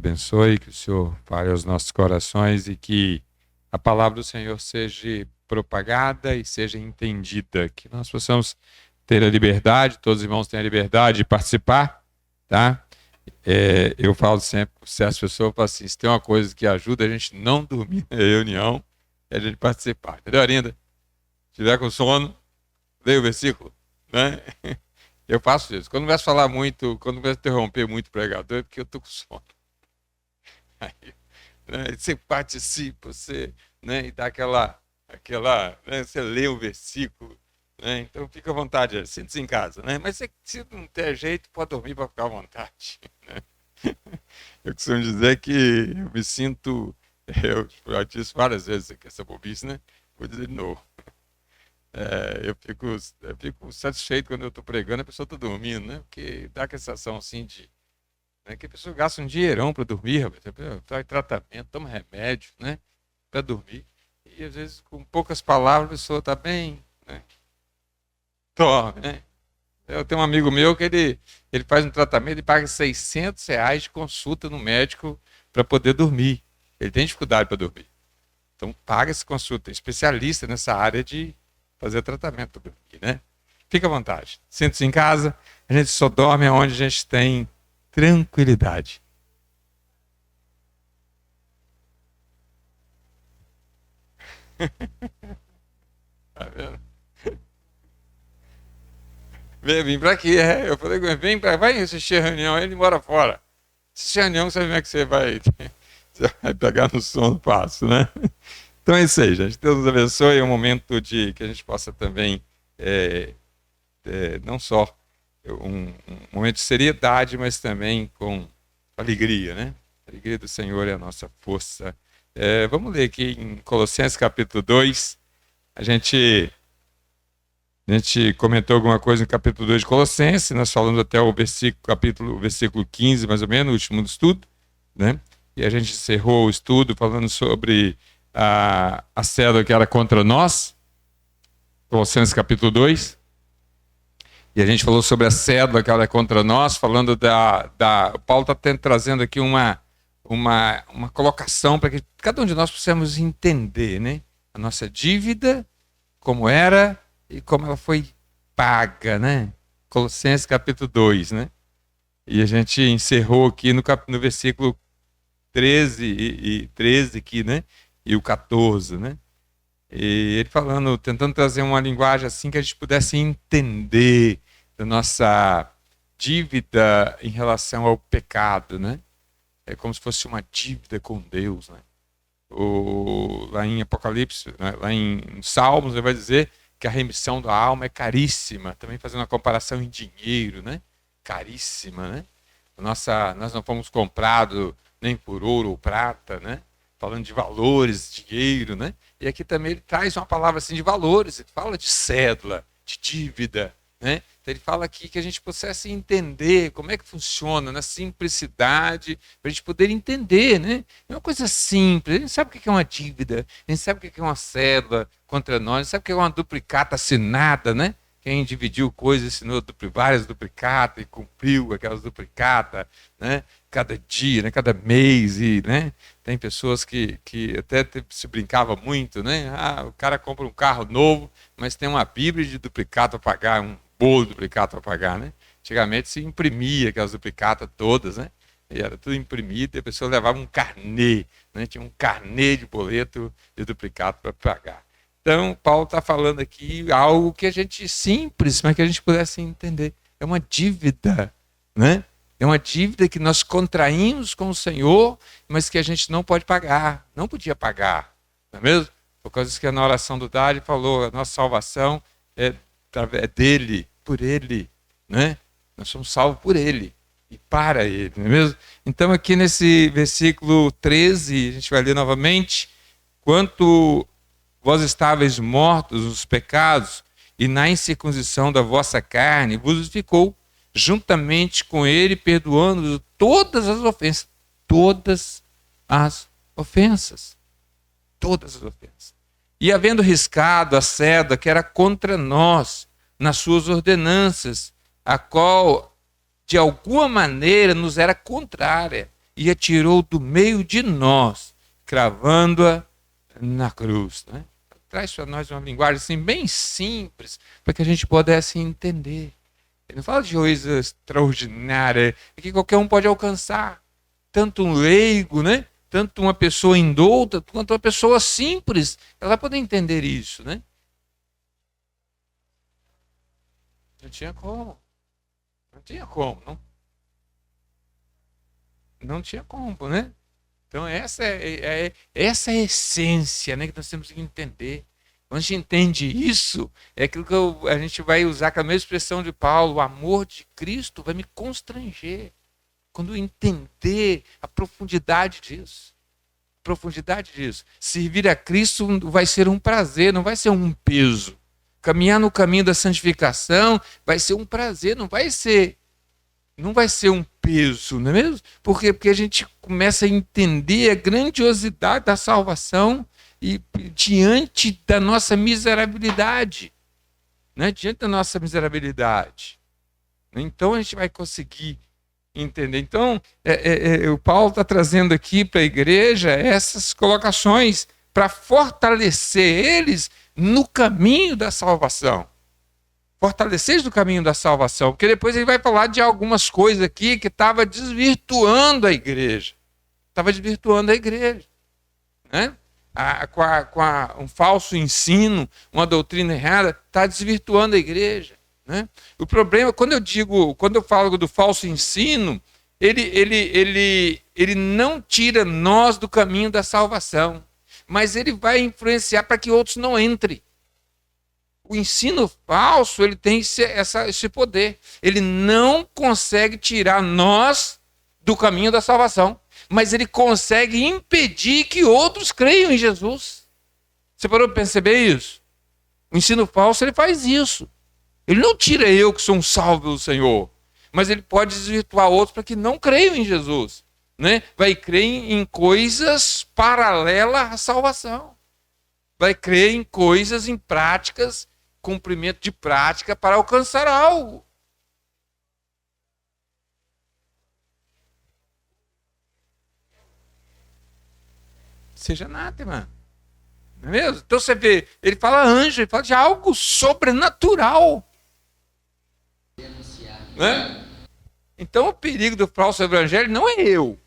abençoe, que o Senhor fale aos nossos corações e que a palavra do Senhor seja propagada e seja entendida, que nós possamos ter a liberdade, todos os irmãos têm a liberdade de participar, tá? Eu falo sempre, se as pessoas falam assim, se tem uma coisa que ajuda a gente não dormir na reunião, é a gente participar, entendeu, Arinda? Se tiver com sono, leia o versículo, né? Eu faço isso. Quando começo a falar muito, quando começo a interromper muito o pregador, é porque eu estou com sono. Aí, né, você participa, você, né, e dá né, você lê o versículo, né, então fica à vontade, sinta-se em casa, né, mas se não der jeito, pode dormir para ficar à vontade, né? Eu costumo dizer que eu me sinto, eu já disse várias vezes aqui essa bobice, né, vou dizer de novo. Eu fico satisfeito quando eu estou pregando, a pessoa está dormindo, né? Porque dá aquela sensação assim de, né, que a pessoa gasta um dinheirão para dormir, rapaz. Faz tratamento, toma remédio, né? Para dormir. E às vezes, com poucas palavras, a pessoa está bem, né? Toma, né? Eu tenho um amigo meu que ele faz um tratamento e paga R$ 600 de consulta no médico para poder dormir. Ele tem dificuldade para dormir. Então, paga essa consulta. Especialista nessa área de fazer tratamento para dormir, né? Fica à vontade. Sinta-se em casa. A gente só dorme onde a gente tem tranquilidade. Tá vendo? Vem pra aqui, Eu falei, vai assistir a reunião, ele mora fora. Assistir a reunião, você vê como é que você vai, você vai pegar no sono fácil, né? Então é isso aí, gente. Deus nos abençoe. É um momento de que a gente possa também, não só um momento de seriedade, mas também com alegria, né? A alegria do Senhor é a nossa força. Vamos ler aqui em Colossenses capítulo 2. A gente comentou alguma coisa no capítulo 2 de Colossenses, nós falamos até o versículo 15, mais ou menos, o último do estudo, né? E a gente encerrou o estudo falando sobre a célula que era contra nós, Colossenses capítulo 2. E a gente falou sobre a célula que era contra nós, falando Paulo está trazendo aqui uma colocação para que cada um de nós possamos entender, né? A nossa dívida, como era e como ela foi paga, né? Colossenses capítulo 2, né? E a gente encerrou aqui no versículo 13 aqui, né? E o 14, né? E ele falando, tentando trazer uma linguagem assim que a gente pudesse entender da nossa dívida em relação ao pecado, né? É como se fosse uma dívida com Deus, né? Lá em Apocalipse, né? Lá em Salmos, ele vai dizer que a remissão da alma é caríssima, também fazendo uma comparação em dinheiro, né? Caríssima, né? Nós não fomos comprados nem por ouro ou prata, né? Falando de valores, dinheiro, né? E aqui também ele traz uma palavra assim de valores, ele fala de cédula, de dívida, né? Então ele fala aqui que a gente pudesse entender como é que funciona na simplicidade, para a gente poder entender, né? É uma coisa simples, a gente sabe o que é uma dívida, a gente sabe o que é uma cédula contra nós, a gente sabe o que é uma duplicata assinada, né? Quem dividiu coisas, assinou várias duplicatas e cumpriu aquelas duplicatas, né? Cada dia, né? Cada mês, e, né? Tem pessoas que até se brincava muito, né? O cara compra um carro novo, mas tem uma bíblia de duplicata para pagar, um bolo de duplicata para pagar, né? Antigamente se imprimia aquelas duplicatas todas, né? E era tudo imprimido e a pessoa levava um carnê, né? Tinha um carnê de boleto de duplicata para pagar. Então, Paulo está falando aqui algo que a gente simples, mas que a gente pudesse entender. É uma dívida, né? É uma dívida que nós contraímos com o Senhor, mas que a gente não pode pagar, não podia pagar, não é mesmo? Por causa que na oração do Dário falou, a nossa salvação é dele, por ele, né? Nós somos salvos por ele e para ele, não é mesmo? Então aqui nesse versículo 13, a gente vai ler novamente, quanto vós estáveis mortos nos pecados e na incircuncisão da vossa carne, vos justificou juntamente com ele, perdoando todas as ofensas. Todas as ofensas. Todas as ofensas. E havendo riscado a cédula que era contra nós, nas suas ordenanças, a qual de alguma maneira nos era contrária, e a tirou do meio de nós, cravando-a na cruz. Né? Traz para nós uma linguagem assim, bem simples, para que a gente pudesse entender. Ele não fala de coisa extraordinária, que qualquer um pode alcançar. Tanto um leigo, né? Tanto uma pessoa indouta, quanto uma pessoa simples, ela pode entender isso, né? Não tinha como. Não tinha como, não tinha como, né? Então essa é a essência, né, que nós temos que entender. Quando a gente entende isso, é aquilo que a gente vai usar aquela mesma expressão de Paulo, o amor de Cristo vai me constranger. Quando eu entender a profundidade disso. Servir a Cristo vai ser um prazer, não vai ser um peso. Caminhar no caminho da santificação vai ser um prazer, não vai ser um peso, não é mesmo? Porque a gente começa a entender a grandiosidade da salvação e diante da nossa miserabilidade, né? Diante da nossa miserabilidade. Então a gente vai conseguir entender. Então, o Paulo está trazendo aqui para a igreja essas colocações para fortalecer eles no caminho da salvação. Fortalecer no caminho da salvação, porque depois ele vai falar de algumas coisas aqui que estava desvirtuando a igreja. Né? Um falso ensino, uma doutrina errada, está desvirtuando a igreja. Né? O problema, quando eu falo do falso ensino, ele não tira nós do caminho da salvação, mas ele vai influenciar para que outros não entrem. O ensino falso, ele tem esse poder. Ele não consegue tirar nós do caminho da salvação, mas ele consegue impedir que outros creiam em Jesus. Você parou para perceber isso? O ensino falso, ele faz isso. Ele não tira eu que sou um salvo do Senhor, mas ele pode desvirtuar outros para que não creiam em Jesus. Né? Vai crer em coisas paralelas à salvação. Vai crer em coisas, em práticas, cumprimento de prática para alcançar algo. Seja anátema. Não é mesmo? Então você vê, ele fala anjo, ele fala de algo sobrenatural. Né? Então o perigo do falso evangelho não é eu.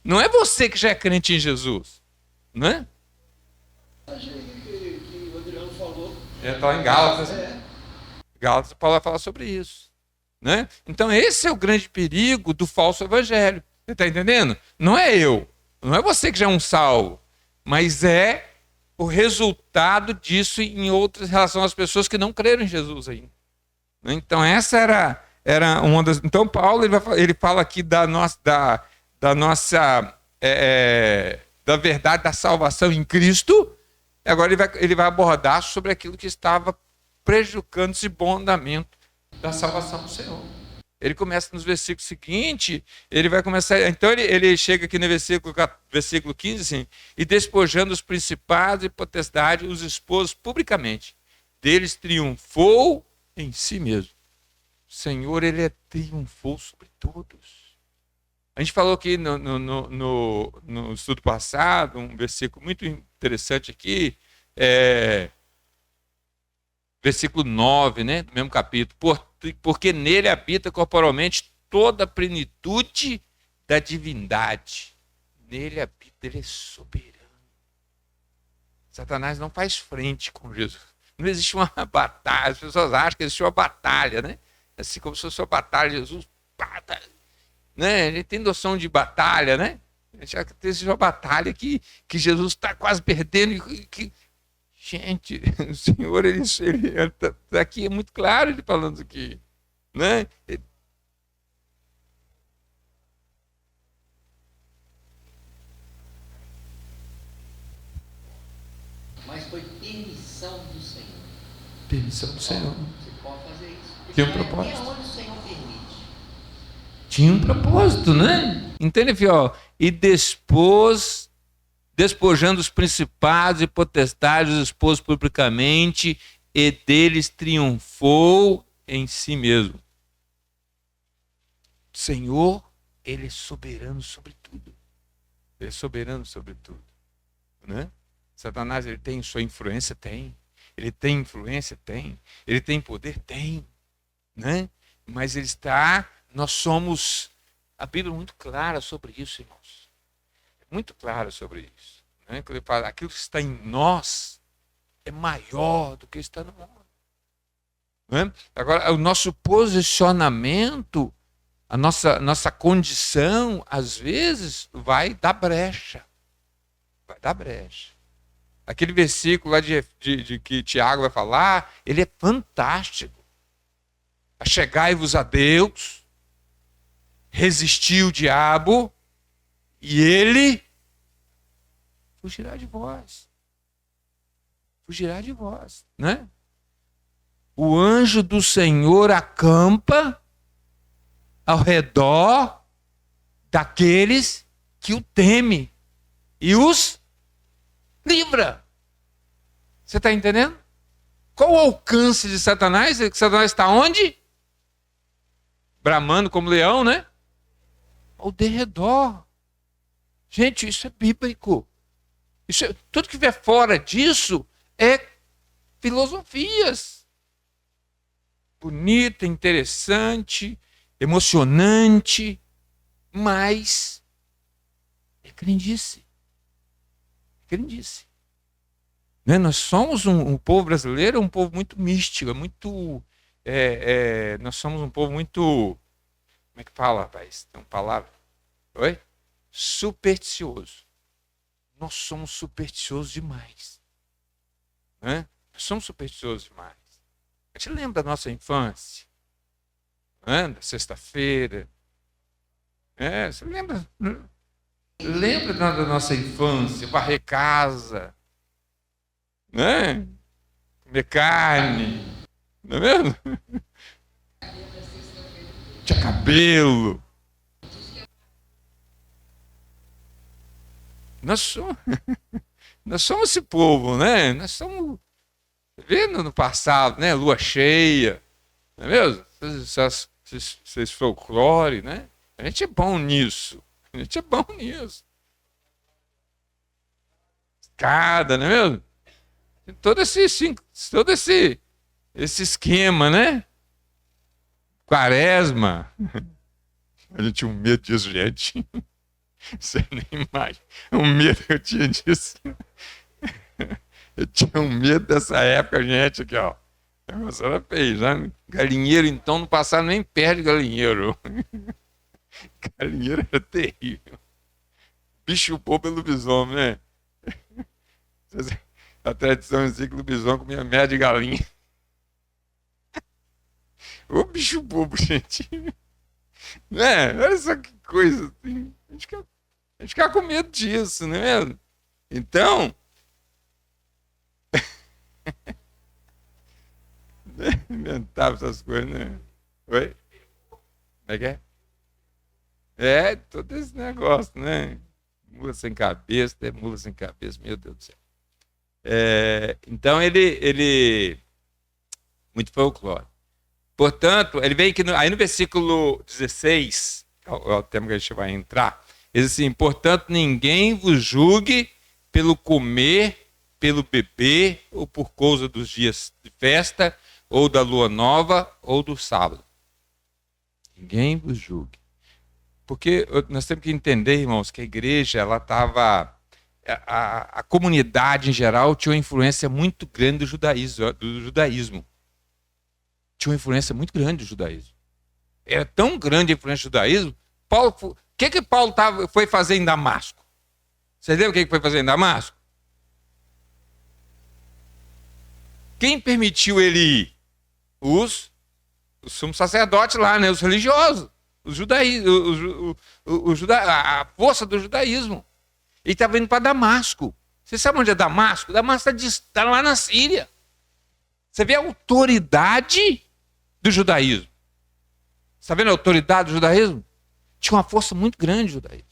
Não é você que já é crente em Jesus. Não é? Que o Adriano falou. Está em Gálatas. Gálatas, Paulo vai falar sobre isso. Né? Então esse é o grande perigo do falso evangelho. Você está entendendo? Não é eu. Não é você que já é um salvo. Mas é o resultado disso em outras relação às pessoas que não creram em Jesus ainda. Então essa era uma das. Então Paulo ele fala aqui da verdade da salvação em Cristo. Agora ele vai abordar sobre aquilo que estava prejudicando esse bom andamento da salvação do Senhor. Ele começa nos versículos seguintes, ele vai começar. Então ele chega aqui no versículo 15, assim, e despojando os principados e potestades, os expôs publicamente. Deles triunfou em si mesmo. O Senhor, ele triunfou sobre todos. A gente falou aqui no estudo passado, um versículo muito interessante aqui, versículo 9, né, do mesmo capítulo. Porque nele habita corporalmente toda a plenitude da divindade. Nele habita, ele é soberano. Satanás não faz frente com Jesus. Não existe uma batalha. As pessoas acham que existe uma batalha, né? Assim como se fosse uma batalha, Jesus, né? A gente tem noção de batalha, né? A gente acha que existe uma batalha que Jesus está quase perdendo. Gente, o Senhor, ele tá aqui, é muito claro ele falando isso aqui. Né? Mas foi permissão do Senhor. Permissão do Senhor. Você pode fazer isso. Tinha um propósito. É onde o Senhor permite. Tinha um propósito, né? Entende, filho? E despojando os principados e potestades, os expôs publicamente, e deles triunfou em si mesmo. O Senhor, ele é soberano sobre tudo. Ele é soberano sobre tudo, né? Satanás, ele tem sua influência? Tem. Ele tem influência? Tem. Ele tem poder? Tem, né? Mas nós somos, a Bíblia é muito clara sobre isso, irmãos. Muito clara sobre isso, né? Quando ele fala, aquilo que está em nós é maior do que está no mundo, né? Agora, o nosso posicionamento, a nossa condição, às vezes, vai dar brecha. Vai dar brecha. Aquele versículo lá de que Tiago vai falar, ele é fantástico. Achegai-vos a Deus, resistir o diabo, e ele fugirá de vós. Fugirá de vós, né? O anjo do Senhor acampa ao redor daqueles que o temem e os livra. Você está entendendo? Qual o alcance de Satanás? Satanás está onde? Bramando como leão, né? Ao derredor. Gente, isso é bíblico. Tudo que vier fora disso é filosofias. Bonita, interessante, emocionante, mas é crendice. É crendice. Né? Nós somos um povo brasileiro, um povo muito místico, muito. Nós somos um povo muito. Como é que fala, rapaz? Tem uma palavra? Oi? Supersticioso. Nós somos supersticiosos demais. Né? Nós somos supersticiosos demais. A gente lembra da nossa infância, né? Da sexta-feira. Você lembra? Lembra da nossa infância, varrer casa, né? Comer carne, não é mesmo? Tinha cabelo. Nós somos esse povo, né? Nós somos, vendo no passado, né? Lua cheia, não é mesmo? Esses folclore, né? A gente é bom nisso. A gente é bom nisso. Escada, não é mesmo? Todo esse esquema, né? Quaresma. A gente tinha um medo disso, gente. Você nem imagina. O medo que eu tinha disso. Eu tinha um medo dessa época, gente, aqui, ó. O negócio era feio, né? Galinheiro, então, não passava nem perto de galinheiro. Galinheiro era terrível. Bicho bobo é lobisomem, né? A tradição dizia que lobisomem comia merda de galinha. Ô bicho bobo, gente. Né? Olha só que coisa assim. A gente fica com medo disso, não é mesmo? Então, inventava essas coisas, né? Oi? Como é que é? Todo esse negócio, né? Mula sem cabeça, mula sem cabeça, meu Deus do céu. Então, ele muito folclore. Portanto, ele vem aqui, aí no versículo 16, é o tema que a gente vai entrar, ele diz assim, portanto, ninguém vos julgue pelo comer, pelo beber, ou por causa dos dias de festa, ou da lua nova, ou do sábado. Ninguém vos julgue. Porque nós temos que entender, irmãos, que a igreja, ela estava... A comunidade em geral tinha uma influência muito grande do judaísmo. Tinha uma influência muito grande do judaísmo. Era tão grande a influência do judaísmo. O que Paulo foi fazer em Damasco? Vocês lembram o que foi fazer em Damasco? Quem permitiu ele ir? Os sumos sacerdotes lá, né? Os religiosos. A força do judaísmo. Ele estava indo para Damasco. Você sabe onde é Damasco? Damasco está lá na Síria. Você vê a autoridade do judaísmo. Está vendo a autoridade do judaísmo? Tinha uma força muito grande o judaísmo.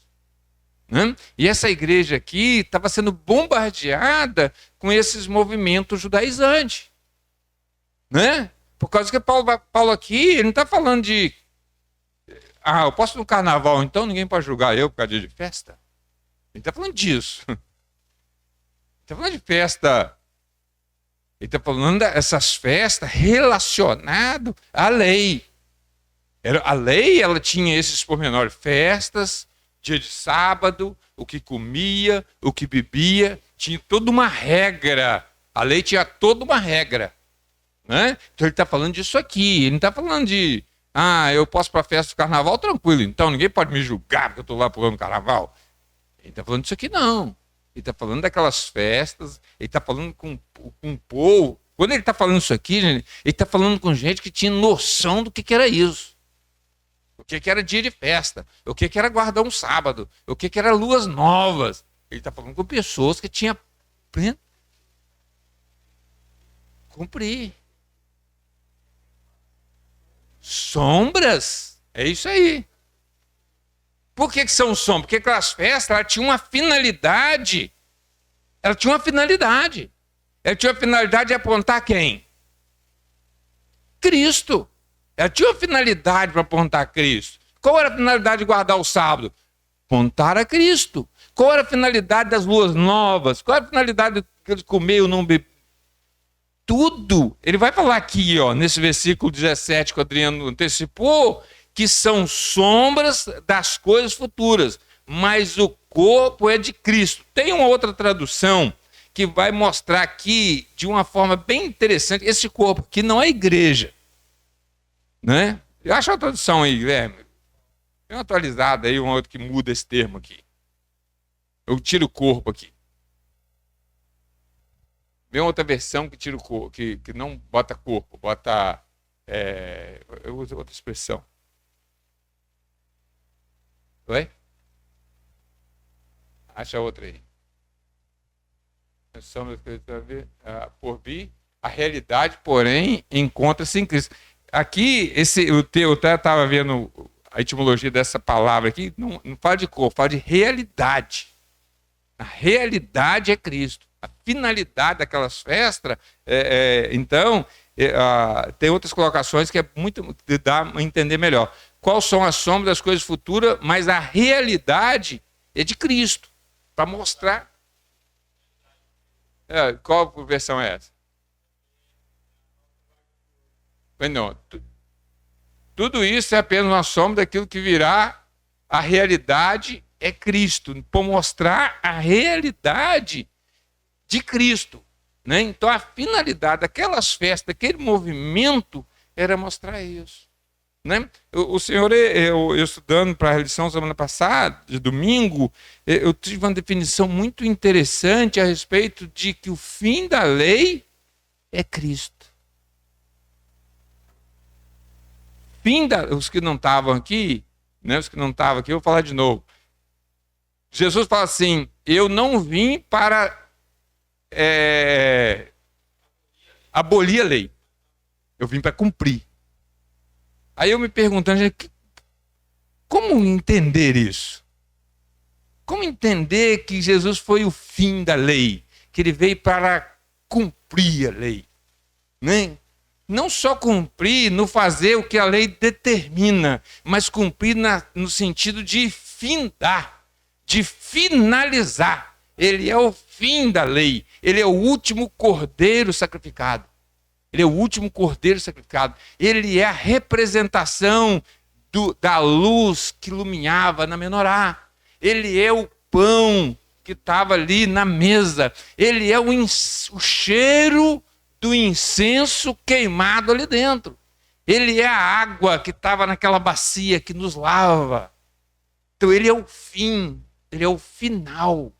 Né? E essa igreja aqui estava sendo bombardeada com esses movimentos judaizantes. Né? Por causa que Paulo aqui, ele não está falando de... eu posso ir no carnaval, então ninguém pode julgar eu por causa de festa. Ele está falando disso. Ele está falando de festa. Ele está falando dessas festas relacionadas à lei. A lei, ela tinha esses pormenores. Festas, dia de sábado, o que comia, o que bebia. Tinha toda uma regra. A lei tinha toda uma regra. Né? Então ele está falando disso aqui. Ele não está falando de... eu posso ir para a festa do carnaval tranquilo. Então ninguém pode me julgar porque eu estou lá pulando carnaval. Ele está falando disso aqui não. Ele está falando daquelas festas, ele está falando com um povo. Quando ele está falando isso aqui, gente, ele está falando com gente que tinha noção do que era isso. O que era dia de festa, o que era guardar um sábado, o que era luas novas. Ele está falando com pessoas que tinham cumprir. Sombras, é isso aí. Por que são sombras? Porque aquelas festas, ela tinha uma finalidade. Ela tinha uma finalidade. Ela tinha a finalidade de apontar quem? Cristo. Ela tinha uma finalidade para apontar Cristo. Qual era a finalidade de guardar o sábado? Apontar a Cristo. Qual era a finalidade das luas novas? Qual era a finalidade de comer ou não beber? Tudo. Ele vai falar aqui, nesse versículo 17 que o Adriano antecipou, que são sombras das coisas futuras, mas o corpo é de Cristo. Tem uma outra tradução que vai mostrar aqui de uma forma bem interessante esse corpo, que não é igreja. Né? Eu acho a tradução aí, Guilherme. Tem uma atualizada aí, uma outra que muda esse termo aqui. Eu tiro o corpo aqui. Vem outra versão que tira o corpo, que não bota corpo, bota... eu uso outra expressão. Oi? Acha outra aí. Por vir, a realidade, porém, encontra-se em Cristo. Aqui, eu estava vendo a etimologia dessa palavra aqui, não fala de corpo, fala de realidade. A realidade é Cristo. A finalidade daquelas festas, então, tem outras colocações que é muito dá a entender melhor. Quais são as sombras das coisas futuras, mas a realidade é de Cristo, para mostrar. Qual versão é essa? Não, tudo isso é apenas uma sombra daquilo que virá. A realidade é Cristo, para mostrar a realidade de Cristo. Né? Então a finalidade daquelas festas, daquele movimento, era mostrar isso. Né? O senhor, eu estudando para a lição semana passada, de domingo, eu tive uma definição muito interessante a respeito de que o fim da lei é Cristo. Os que não estavam aqui, né, eu vou falar de novo. Jesus fala assim: eu não vim para abolir a lei, eu vim para cumprir. Aí eu me perguntando, como entender isso? Como entender que Jesus foi o fim da lei, que ele veio para cumprir a lei, né? Não só cumprir, no fazer o que a lei determina, mas cumprir no sentido de findar, de finalizar. Ele é o fim da lei, ele é o último cordeiro sacrificado. Ele é o último cordeiro sacrificado. Ele é a representação da luz que iluminava na menorá. Ele é o pão que estava ali na mesa. Ele é o cheiro do incenso queimado ali dentro. Ele é a água que estava naquela bacia que nos lava. Então ele é o fim, ele é o final.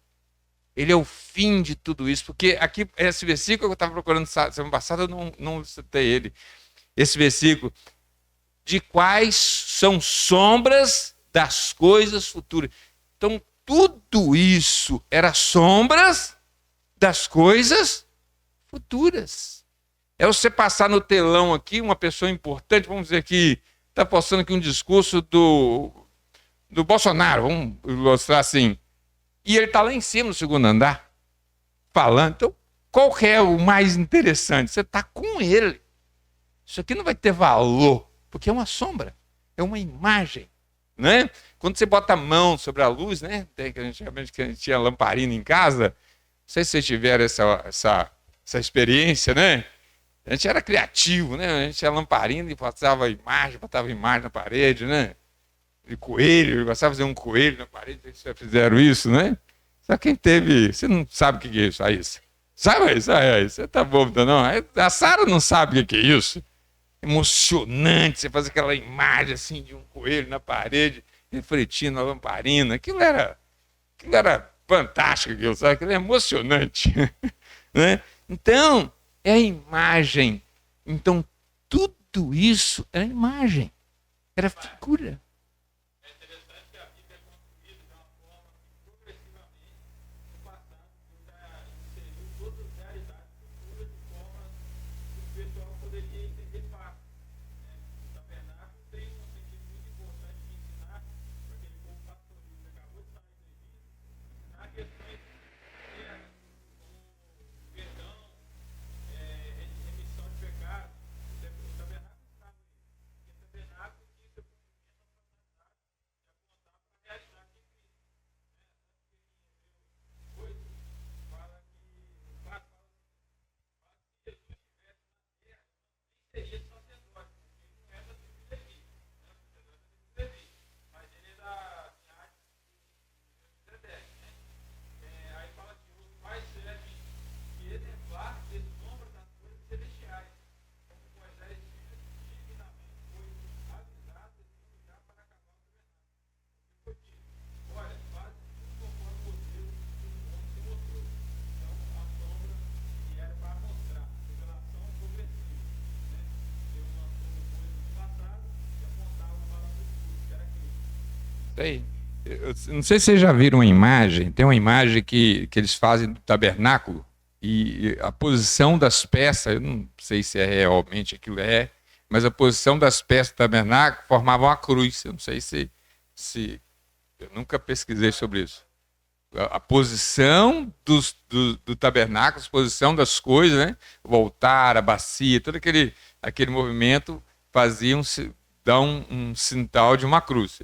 Ele é o fim de tudo isso. Porque aqui, esse versículo que eu estava procurando semana passada, eu não citei ele. Esse versículo, de quais são sombras das coisas futuras. Então, tudo isso era sombras das coisas futuras. É você passar no telão aqui, uma pessoa importante, vamos dizer que está postando aqui um discurso do Bolsonaro, vamos mostrar assim, e ele está lá em cima no segundo andar, falando. Então, qual que é o mais interessante? Você está com ele. Isso aqui não vai ter valor, porque é uma sombra, é uma imagem. né? Quando você bota a mão sobre a luz, né? Antigamente que a gente tinha lamparina em casa, não sei se vocês tiveram essa experiência, né? A gente era criativo, né? A gente tinha lamparina e botava imagem na parede, né? De coelho, eu gostava de fazer um coelho na parede, vocês já fizeram isso, né? Só quem teve, você não sabe o que é isso, Aís. Sabe isso? Você tá bobo, não? A Sara não sabe o que é isso. Emocionante, você faz aquela imagem assim de um coelho na parede, refletindo na lamparina. Aquilo era fantástico, sabe? Aquilo é emocionante. Né? Então, é a imagem. Então, tudo isso era imagem, era figura. Aí. Eu não sei se vocês já viram uma imagem, tem uma imagem que eles fazem do tabernáculo e a posição das peças, eu não sei se é realmente aquilo mas a posição das peças do tabernáculo formava uma cruz. Eu não sei se eu nunca pesquisei sobre isso. A posição do tabernáculo, a posição das coisas, né? O altar, a bacia, todo aquele movimento dá um sinal de uma cruz.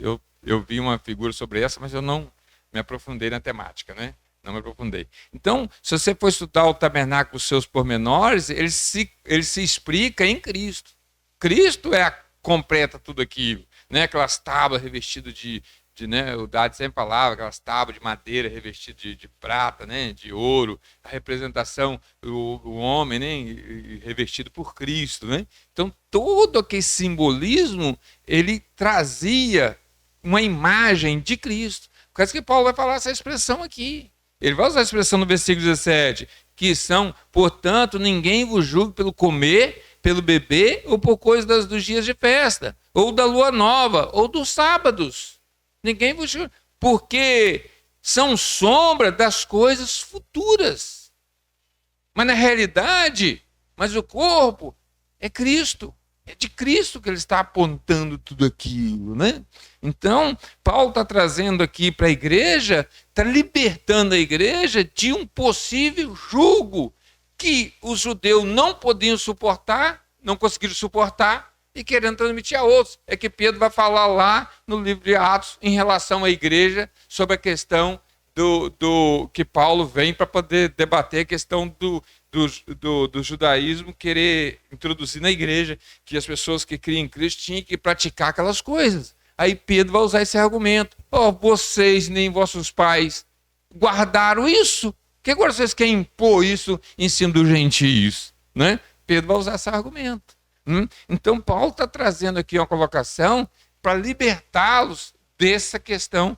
Eu vi uma figura sobre essa, mas eu não me aprofundei na temática, né? Não me aprofundei. Então, se você for estudar o tabernáculo, os seus pormenores, ele se explica em Cristo. Cristo completa tudo aquilo, né? Aquelas tábuas revestidas né? O Dade sempre falava, aquelas tábuas de madeira revestidas de prata, né? De ouro, a representação do homem, né? Revestido por Cristo, né? Então, todo aquele simbolismo, ele trazia uma imagem de Cristo. Por isso que Paulo vai falar essa expressão aqui. Ele vai usar a expressão no versículo 17, que são, portanto, ninguém vos julgue pelo comer, pelo beber, ou por coisas dos dias de festa, ou da lua nova, ou dos sábados. Ninguém vos julgue, porque são sombra das coisas futuras. Mas na realidade, o corpo é Cristo. É de Cristo que ele está apontando tudo aquilo, né? Então, Paulo está trazendo aqui para a igreja, está libertando a igreja de um possível jugo que os judeus não podiam suportar, não conseguiram suportar, e querendo transmitir a outros. É que Pedro vai falar lá no livro de Atos em relação à igreja sobre a questão do que Paulo vem para poder debater a questão do judaísmo, querer introduzir na igreja que as pessoas que criam em Cristo tinham que praticar aquelas coisas. Aí Pedro vai usar esse argumento. Vocês nem vossos pais guardaram isso? Que agora vocês querem impor isso em cima dos gentios? Né? Pedro vai usar esse argumento. Então Paulo está trazendo aqui uma colocação para libertá-los dessa questão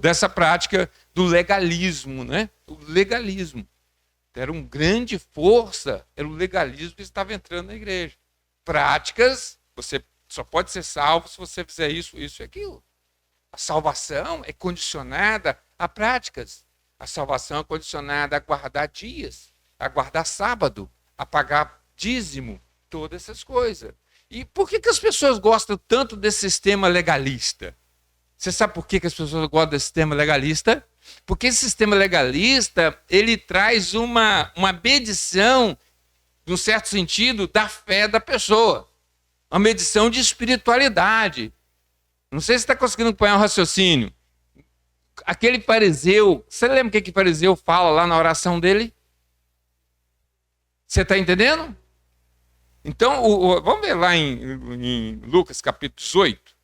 dessa prática do legalismo, né? O legalismo. Era uma grande força, era o legalismo que estava entrando na igreja. Práticas, você só pode ser salvo se você fizer isso, isso e aquilo. A salvação é condicionada a práticas. A salvação é condicionada a guardar dias, a guardar sábado, a pagar dízimo, todas essas coisas. E por que as pessoas gostam tanto desse sistema legalista? Você sabe por que as pessoas gostam desse sistema legalista? Porque esse sistema legalista, ele traz uma medição, num certo sentido, da fé da pessoa. Uma medição de espiritualidade. Não sei se está conseguindo acompanhar o raciocínio. Aquele fariseu, você lembra o que o fariseu fala lá na oração dele? Você está entendendo? Então, vamos ver lá em Lucas capítulo 18.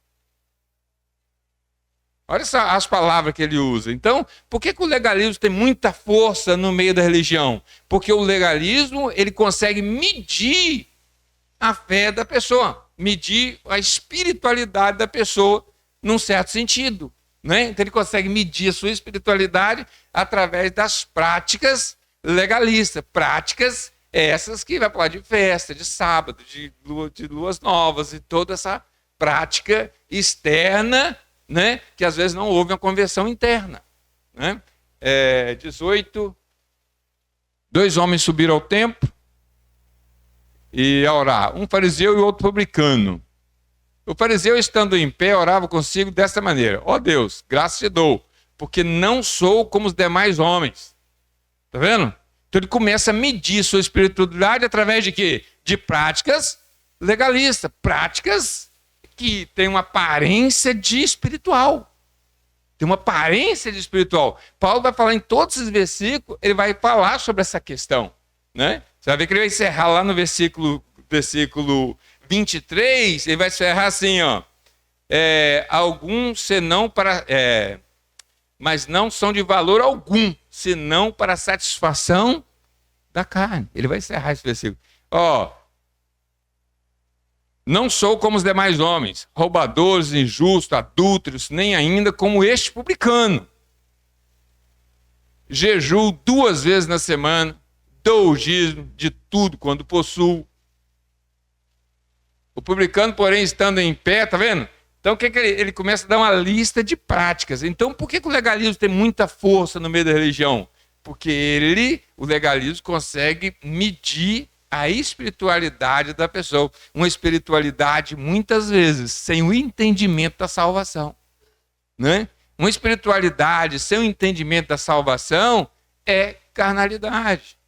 Olha as palavras que ele usa. Então, por que o legalismo tem muita força no meio da religião? Porque o legalismo ele consegue medir a fé da pessoa, medir a espiritualidade da pessoa num certo sentido. Né? Então ele consegue medir a sua espiritualidade através das práticas legalistas. Práticas essas que vai falar de festa, de sábado, de luas novas e toda essa prática externa, né? Que às vezes não houve uma conversão interna. Né? 18. 2 homens subiram ao templo e a orar. Um fariseu e outro publicano. O fariseu, estando em pé, orava consigo desta maneira: ó Deus, graças te dou, porque não sou como os demais homens. Está vendo? Então ele começa a medir sua espiritualidade através de quê? De práticas legalistas, práticas que têm uma aparência de espiritual. Tem uma aparência de espiritual. Paulo vai falar em todos esses versículos, ele vai falar sobre essa questão. Né? Você vai ver que ele vai encerrar lá no versículo 23, ele vai encerrar assim, ó. Alguns senão para... mas não são de valor algum, senão para a satisfação da carne. Ele vai encerrar esse versículo. Ó, não sou como os demais homens, roubadores, injustos, adúlteros, nem ainda como este publicano. Jejuo 2 vezes na semana, dou o dízimo de tudo quando possuo. O publicano, porém, estando em pé, tá vendo? Então, o que ele começa a dar uma lista de práticas. Então, por que o legalismo tem muita força no meio da religião? Porque o legalismo consegue medir a espiritualidade da pessoa. Uma espiritualidade, muitas vezes, sem o entendimento da salvação. Né? Uma espiritualidade sem o entendimento da salvação é carnalidade.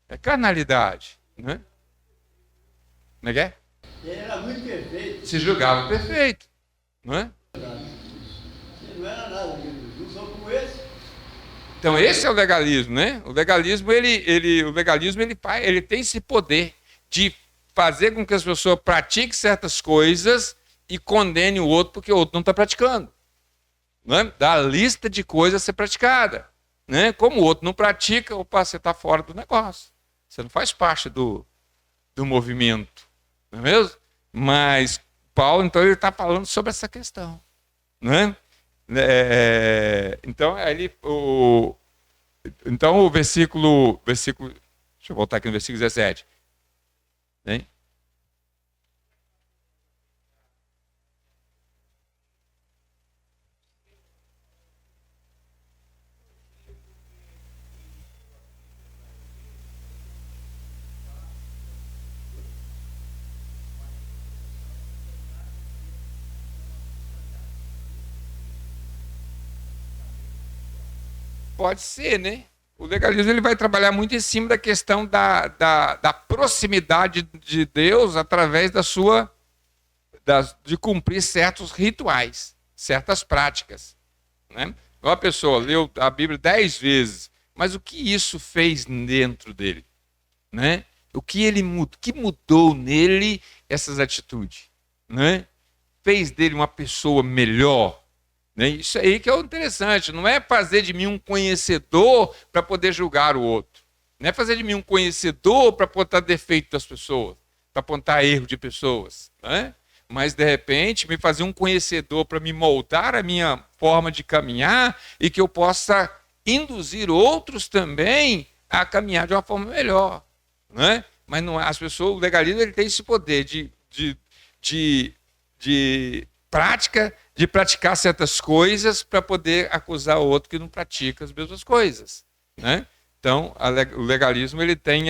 É carnalidade. Né? Como é que é? Ele era muito perfeito. Se julgava perfeito. Não é? Ele não era nada, não sou como esse. Então esse é o legalismo, né? O legalismo ele tem esse poder de fazer com que as pessoas pratiquem certas coisas e condenem o outro porque o outro não está praticando. Né? Dá a lista de coisas a ser praticada. Né? Como o outro não pratica, opa, você está fora do negócio. Você não faz parte do movimento. Não é mesmo? Mas Paulo, então, ele está falando sobre essa questão. Né? Então, o versículo. Deixa eu voltar aqui no versículo 17. Né? Pode ser, né? O legalismo ele vai trabalhar muito em cima da questão da proximidade de Deus através de cumprir certos rituais, certas práticas. Né? Uma pessoa leu a Bíblia 10 vezes, mas o que isso fez dentro dele? Né? O que mudou nele essas atitudes? Né? Fez dele uma pessoa melhor? Isso aí que é o interessante, não é fazer de mim um conhecedor para poder julgar o outro. Não é fazer de mim um conhecedor para apontar defeito das pessoas, para apontar erro de pessoas. Né? Mas, de repente, me fazer um conhecedor para me moldar a minha forma de caminhar e que eu possa induzir outros também a caminhar de uma forma melhor. Né? Mas não, as pessoas, o legalismo ele tem esse poder de prática, de praticar certas coisas para poder acusar o outro que não pratica as mesmas coisas. Né? Então, o legalismo ele tem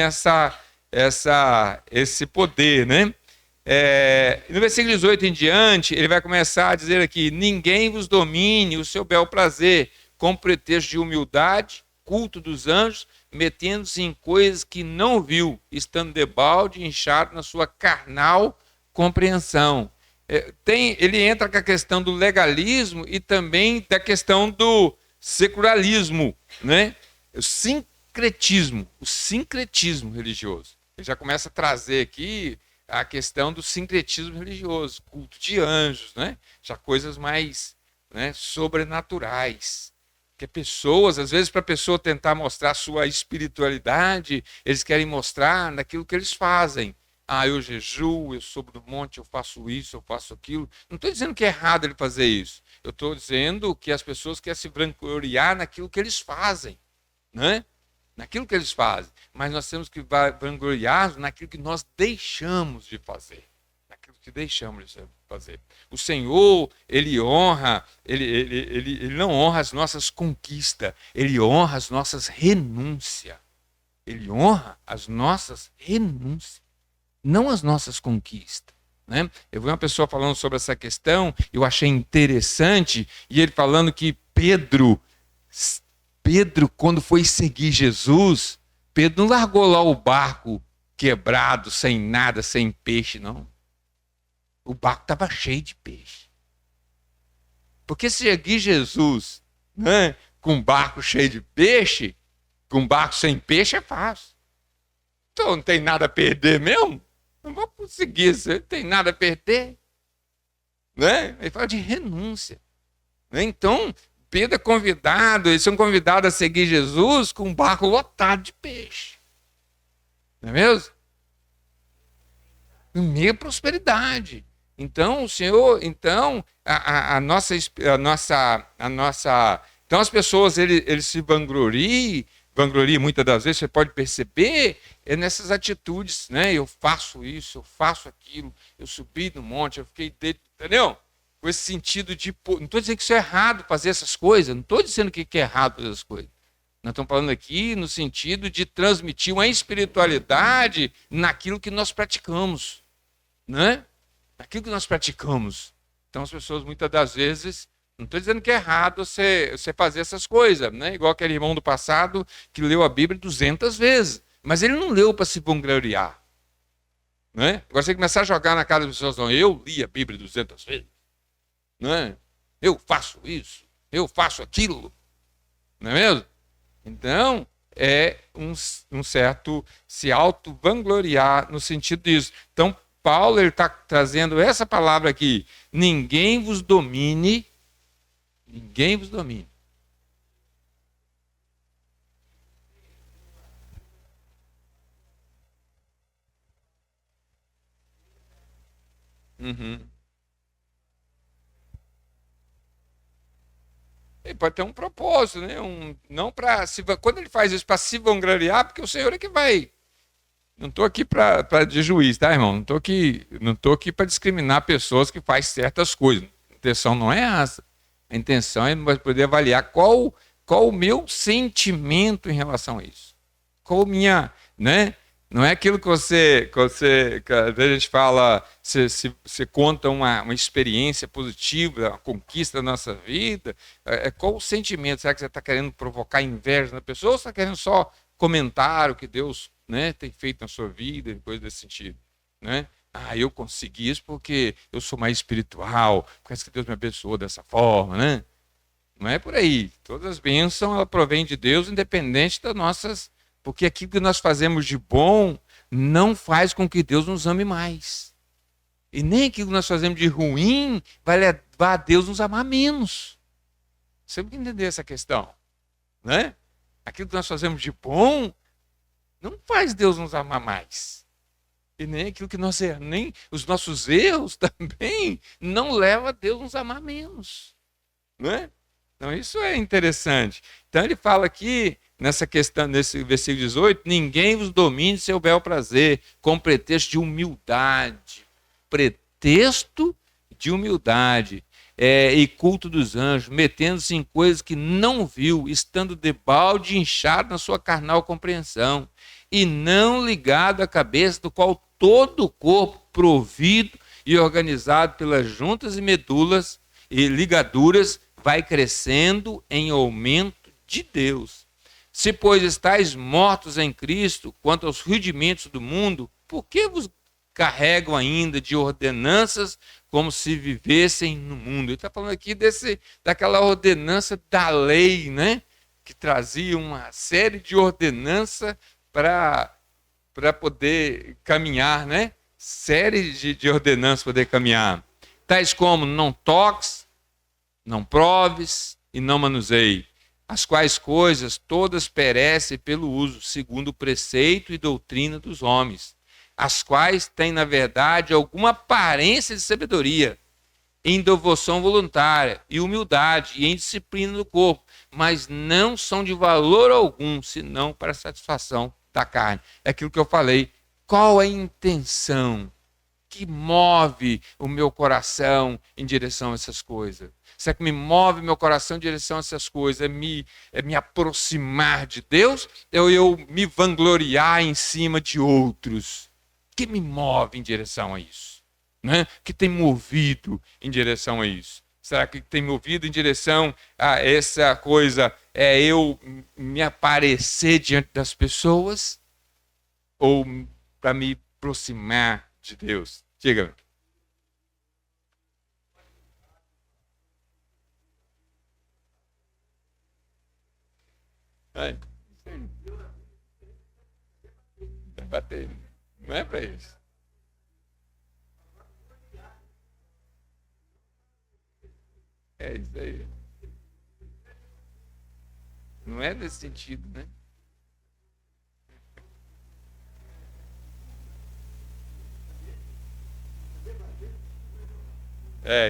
esse poder. Né? No versículo 18 em diante, ele vai começar a dizer aqui: ninguém vos domine o seu bel prazer, com pretexto de humildade, culto dos anjos, metendo-se em coisas que não viu, estando debalde, inchado na sua carnal compreensão. Ele entra com a questão do legalismo e também da questão do secularismo, né? O sincretismo religioso. Ele já começa a trazer aqui a questão do sincretismo religioso, culto de anjos, né? Já coisas mais, né, sobrenaturais. Porque pessoas, às vezes, para a pessoa tentar mostrar sua espiritualidade, eles querem mostrar naquilo que eles fazem. Eu jejuo, eu subo do monte, eu faço isso, eu faço aquilo. Não estou dizendo que é errado ele fazer isso. Eu estou dizendo que as pessoas querem se vangloriar naquilo que eles fazem, né? Naquilo que eles fazem. Mas nós temos que vangloriar naquilo que nós deixamos de fazer. Naquilo que deixamos de fazer. O Senhor, Ele honra, ele não honra as nossas conquistas, Ele honra as nossas renúncias. Ele honra as nossas renúncias, não as nossas conquistas. Né? Eu vi uma pessoa falando sobre essa questão, eu achei interessante, e ele falando que Pedro, quando foi seguir Jesus, Pedro não largou lá o barco quebrado, sem nada, sem peixe, não. O barco estava cheio de peixe. Porque seguir Jesus, né, com um barco cheio de peixe, com um barco sem peixe é fácil. Então não tem nada a perder mesmo? Não vou conseguir, você não tem nada a perder. Né? Ele fala de renúncia. Né? Então, Pedro é convidado, eles são convidados a seguir Jesus com um barco lotado de peixe. Não é mesmo? Em meio à prosperidade. Então, o Senhor, então, então as pessoas, eles se vangloriam muitas das vezes, você pode perceber, nessas atitudes, né? Eu faço isso, eu faço aquilo, eu subi no monte, eu fiquei dentro, entendeu? Com esse sentido de, não estou dizendo que isso é errado fazer essas coisas, não estou dizendo que é errado fazer essas coisas. Nós estamos falando aqui no sentido de transmitir uma espiritualidade naquilo que nós praticamos, né? Naquilo que nós praticamos. Então as pessoas muitas das vezes, não estou dizendo que é errado você fazer essas coisas, né? Igual aquele irmão do passado que leu a Bíblia 200 vezes, mas ele não leu para se vangloriar. Né? Agora você começar a jogar na cara das pessoas, não, eu li a Bíblia 200 vezes, né? Eu faço isso, eu faço aquilo, não é mesmo? Então, é um certo se auto-vangloriar no sentido disso. Então, Paulo está trazendo essa palavra aqui, ninguém vos domine. Ninguém vos domine. Uhum. Ele pode ter um propósito, né? Não para quando ele faz isso para se vangloriar, porque o Senhor é que vai. Não estou aqui de juiz, tá, irmão? Não estou aqui para discriminar pessoas que fazem certas coisas. A intenção não é essa. A intenção é poder avaliar qual o meu sentimento em relação a isso. Qual minha, né? Não é aquilo que você que às vezes a gente fala, você conta uma experiência positiva, uma conquista da nossa vida, qual o sentimento? Será que você está querendo provocar inveja na pessoa ou você está querendo só comentar o que Deus, né, tem feito na sua vida, coisa desse sentido, né? Eu consegui isso porque eu sou mais espiritual, porque que Deus me abençoou dessa forma, né? Não é por aí. Todas as bênçãos ela provém de Deus, independente das nossas. Porque aquilo que nós fazemos de bom não faz com que Deus nos ame mais. E nem aquilo que nós fazemos de ruim vai levar a Deus nos amar menos. Você tem que entender essa questão, né? Aquilo que nós fazemos de bom não faz Deus nos amar mais. E nem aquilo que nem os nossos erros também não levam a Deus nos amar menos, né? Então isso é interessante. Então ele fala aqui nessa questão, nesse versículo 18, ninguém vos domine seu bel prazer, com pretexto de humildade. Pretexto de humildade e culto dos anjos, metendo-se em coisas que não viu, estando debalde inchado na sua carnal compreensão, e não ligado à cabeça, do qual todo o corpo, provido e organizado pelas juntas e medulas e ligaduras, vai crescendo em aumento de Deus. Se, pois, estáis mortos em Cristo, quanto aos rudimentos do mundo, por que vos carregam ainda de ordenanças como se vivessem no mundo. Ele está falando aqui daquela ordenança da lei, né? Que trazia uma série de ordenanças para poder caminhar, né? Série de ordenanças para poder caminhar. Tais como não toques, não proves e não manuseie, as quais coisas todas perecem pelo uso, segundo o preceito e doutrina dos homens, as quais têm, na verdade, alguma aparência de sabedoria, em devoção voluntária e humildade e em disciplina do corpo, mas não são de valor algum, senão para a satisfação da carne. É aquilo que eu falei. Qual a intenção que move o meu coração em direção a essas coisas? Será que me move meu coração em direção a essas coisas? É me aproximar de Deus ou eu me vangloriar em cima de outros? O que me move em direção a isso? Né? Que tem movido em direção a isso? Será que tem movido em direção a essa coisa? É eu me aparecer diante das pessoas? Ou para me aproximar de Deus? Diga-me. Debater. Não é para isso. É isso aí. Não é nesse sentido, né?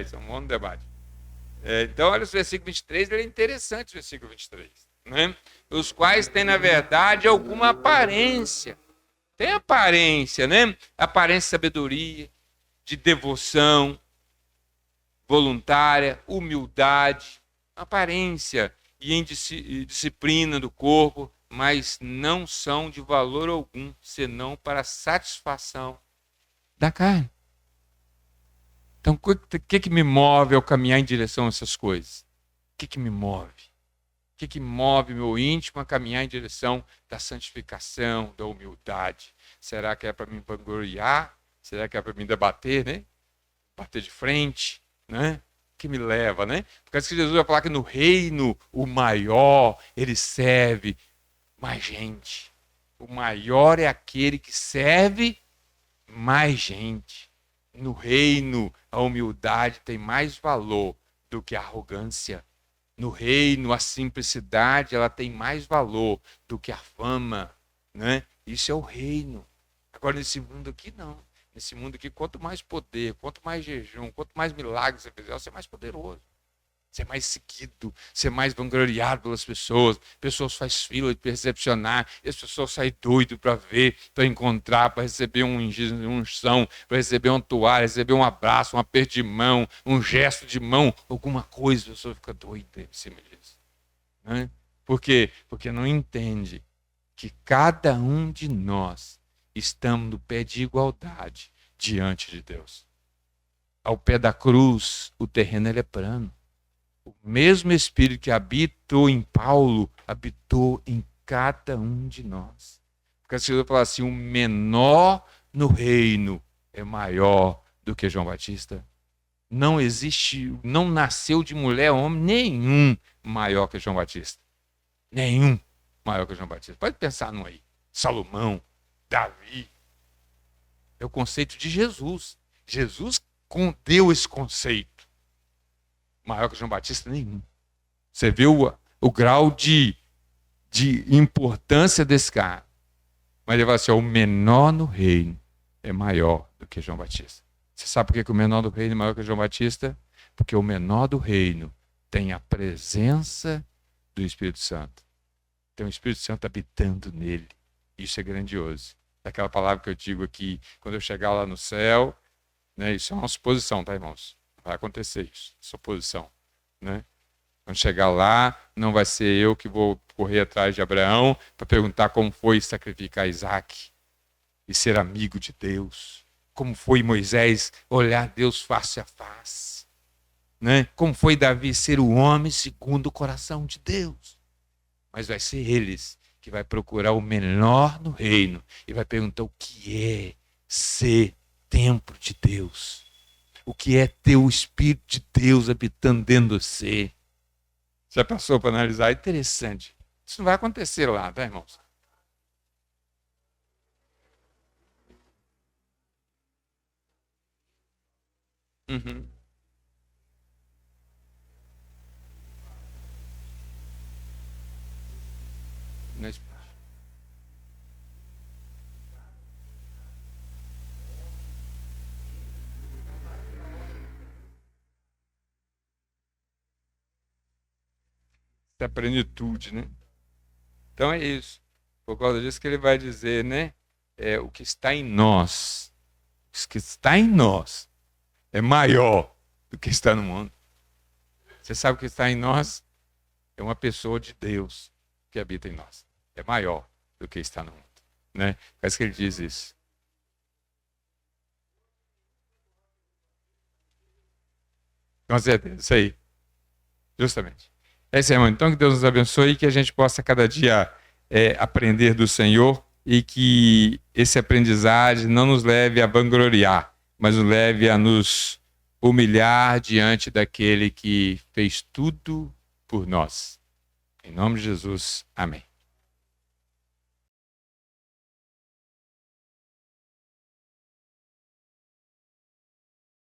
Isso é um bom debate. Então, olha o versículo 23, ele é interessante, o versículo 23. Né? Os quais têm, na verdade, alguma aparência. Tem aparência, né? Aparência de sabedoria, de devoção voluntária, humildade, aparência e em disciplina do corpo, mas não são de valor algum, senão para a satisfação da carne. Então, o que me move ao caminhar em direção a essas coisas? O que me move? O que move meu íntimo a caminhar em direção da santificação, da humildade? Será que é para me vangloriar? Será que é para me debater, né? Bater de frente, né? Que me leva, né? Porque assim Jesus vai falar que no reino, o maior, ele serve mais gente. O maior é aquele que serve mais gente. No reino, a humildade tem mais valor do que a arrogância. No reino, a simplicidade, ela tem mais valor do que a fama, né? Isso é o reino. Agora, nesse mundo aqui, não. Nesse mundo aqui, quanto mais poder, quanto mais jejum, quanto mais milagres você fizer, você é mais poderoso. Você é mais seguido, você é mais vangloriado pelas pessoas. Pessoas fazem fila de percepcionar, e as pessoas saem doidas para ver, para encontrar, para receber uma unção, para receber uma toalha, receber um abraço, um aperto de mão, um gesto de mão, alguma coisa. A pessoa fica doida em cima disso. Né? Por quê? Porque não entende que cada um de nós estamos no pé de igualdade diante de Deus. Ao pé da cruz, o terreno ele é plano. O mesmo Espírito que habitou em Paulo, habitou em cada um de nós. Porque a Senhora fala assim, o menor no reino é maior do que João Batista. Não existe, não nasceu de mulher homem nenhum maior que João Batista. Nenhum maior que João Batista. Pode pensar num aí. Salomão, Davi. É o conceito de Jesus. Jesus deu esse conceito. Maior que João Batista, nenhum. Você vê o grau de importância desse cara. Mas ele fala assim, o menor no reino é maior do que João Batista. Você sabe por que o menor do reino é maior que João Batista? Porque o menor do reino tem a presença do Espírito Santo. Tem o Espírito Santo habitando nele. Isso é grandioso. Daquela palavra que eu digo aqui, quando eu chegar lá no céu, né, isso é uma suposição, tá, irmãos? Vai acontecer isso, suposição, né? Quando chegar lá, não vai ser eu que vou correr atrás de Abraão para perguntar como foi sacrificar Isaac e ser amigo de Deus. Como foi Moisés olhar Deus face a face, né? Como foi Davi ser o homem segundo o coração de Deus. Mas vai ser eles que vai procurar o menor no reino e vai perguntar o que é ser templo de Deus. O que é ter o Espírito de Deus habitando dentro de você. Já passou para analisar? É interessante. Isso não vai acontecer lá, tá, irmãos? Uhum. Mas, a plenitude, né? Então é isso. Por causa disso que ele vai dizer, né? O que está em nós. O que está em nós é maior do que está no mundo. Você sabe o que está em nós? É uma pessoa de Deus que habita em nós. É maior do que está no mundo. Né? Parece que ele diz isso. Com certeza, isso aí. Justamente. É isso aí, irmão. Então que Deus nos abençoe e que a gente possa cada dia aprender do Senhor e que esse aprendizagem não nos leve a vangloriar, mas nos leve a nos humilhar diante daquele que fez tudo por nós. Em nome de Jesus, amém.